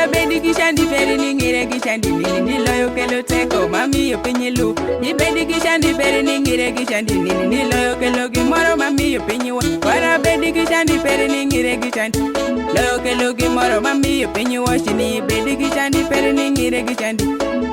Para bedi kishandi peri ningire kishandi nini niloyo kelo teko mami yo pinyi lu. Ni bedi kishandi peri ningire kishandi nini niloyo kelo gimoro mami yo pinyi wa. Para bedi kishandi peri ningire kishandi loyo kelo gimoro mami yo pinyi wa. Shini bedi kishandi peri ningire kishandi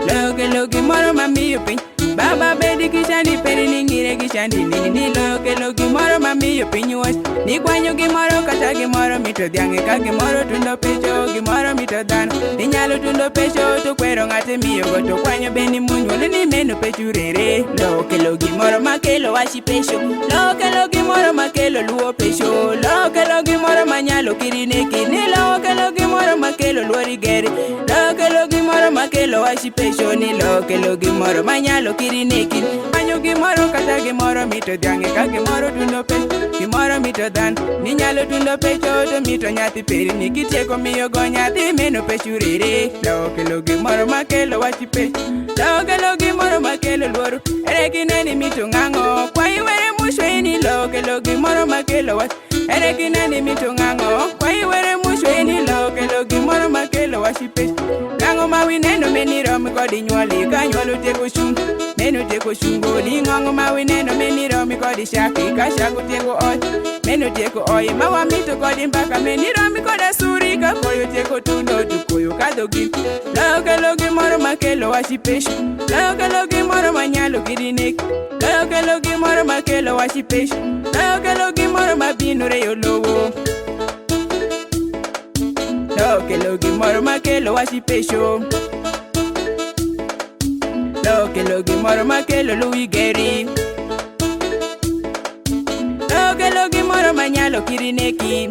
loyo kelo gimoro mami yo pinyi. Baba bedi kishandi peri ningire kishandi nini niloyo kelo gimoro mami yo pinyi wa. Ni kwanyo gimoro kata gimoro mito diange ka gimoro tundo pecho gimoro mito dano. Ni nyalo tundo pecho to kwero ngate miyo go to kwanyo beni munyolo ni meno pechu rere. Lo kelo gimoro makelo washi pecho. Lo kelo gimoro makelo luo pecho. Lo kelo gimoro manyalo kirine kini. Lo kelo gimoro makelo luori geri. Lo kelo gimoro makelo washi pecho. Ni lo kelo gimoro manyalo kirine kini. Kwanyo gimoro kata gimoro mito diange ka gimoro tundo pecho gimoro mito dano. Ni nyalo tundo pecho to mito nyati peri ni kitieko miyo go nyati meno pechu rere. Lo kelo gimoro makelo wachi pecho. Lo kelo gimoro makelo luoro. Ere kineni mito ng'ang'o kwa iwere mushweni. Lo kelo gimoro makelo wachi. Ere kineni mito ng'ang'o kwa iwere mushweni. Lo kelo gimoro makelo wachi pecho. Ng'ang'o mawi neno meni romi kodi nyuoli ka nyuolo tieko shungo. Meno tieko shungo ni ng'ang'o mawi neno meni romi kodi shaki ka shako tieko oi. Meno tieko oi mawa mito kodi mbaka meni romi koda suri ka koyo tieko tundo tu koyo kadho gin. Lo kelo gimoro makelo wachi pecho. Lo kelo gimoro manyalo kirineki. Lo kelo gimoro makelo wachi pecho. Lo kelo gimoro mabinore yo lowo. Lo kelo gimoro makelo wachi pecho. Lo kelo gimoro makelo luwi geri. Lo kelo gimoro manyalo kirineki.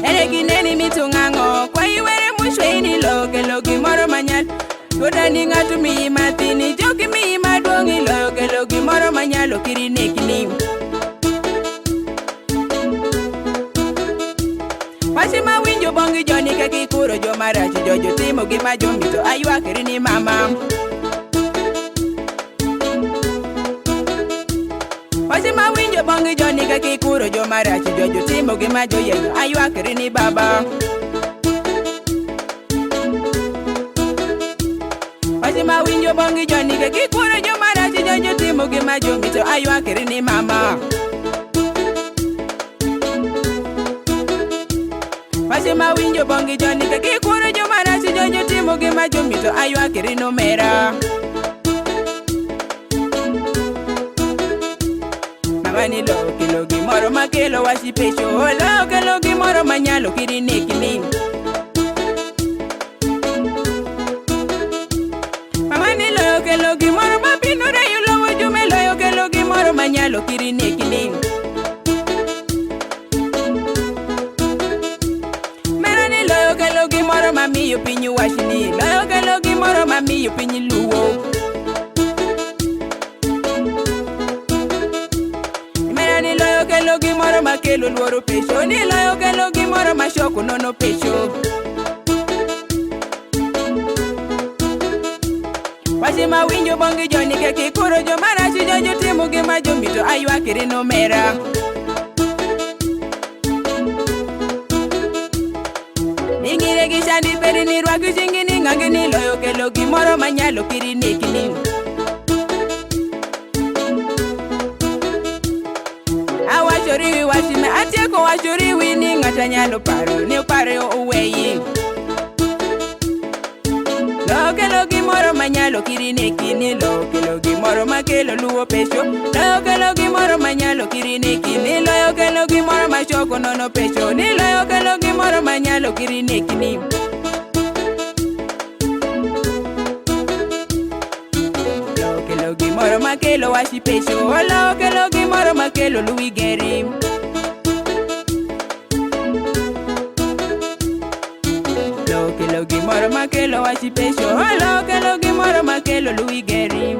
Ere gineni mito ng'ang'o kwa iwere mushweni. Lo kelo gimoro manyalo koda ni ng'ato miyi mathini joki miyi maduong'i. Lo kelo gimoro manyalo kirineki ni. Wachi ma winjo bongi joni ka kikuro joma rachi jojo timo gima jomito aywakri ni mama. Wachi ma winjo bongi joni ka kikuro joma rachi jojo timo gima joyenyo aywakri ni baba. Wachi ma winjo bongi joni ka kikuro joma rachi jojo timo gima jomito aywakri ni mama. Wachi ma winjo bongi joni ka kikuro joma rachi jojo timo gima jomito aywakri no mera. Mama ni lo kelo gimoro makelo wachi pecho. Lo kelo gimoro manyalo kirineki ni. Mama ni lo kelo gimoro mabinore yo lowo jume. Lo kelo gimoro manyalo kirineki ni. Kelo gimoro mami yo pinyi washini. Lo kelo gimoro mami yo pinyi luwo. Mera ni lo kelo gimoro makelo luoro pecho. Ni lo kelo gimoro mashoko nono pecho. Wachi ma winjo bongi joni ka kikuro joma rachi jojo timo gima jomito aywakri no mera. Ningire kishandi peri ni rwaki chingini ng'angini. Lo kelo gimoro manyalo kirineki ni. Awachori wachi me atieko wachori wini ng'ata nyalo paro ni paro uweyi. Lo kelo gimoro manyalo kirineki ni. Lo kelo gimoro makelo luo pecho. Lo kelo gimoro manyalo kirineki ni. Lo kelo gimoro mashoko nono pecho. Ni lo kelo gimoro manyalo kirineki ni. Lo kelo gimoro makelo wachi pecho. Lo kelo gimoro makelo luwi geri. Lo kelo gimoro makelo wachi pecho. Lo kelo gimoro makelo luwi geri.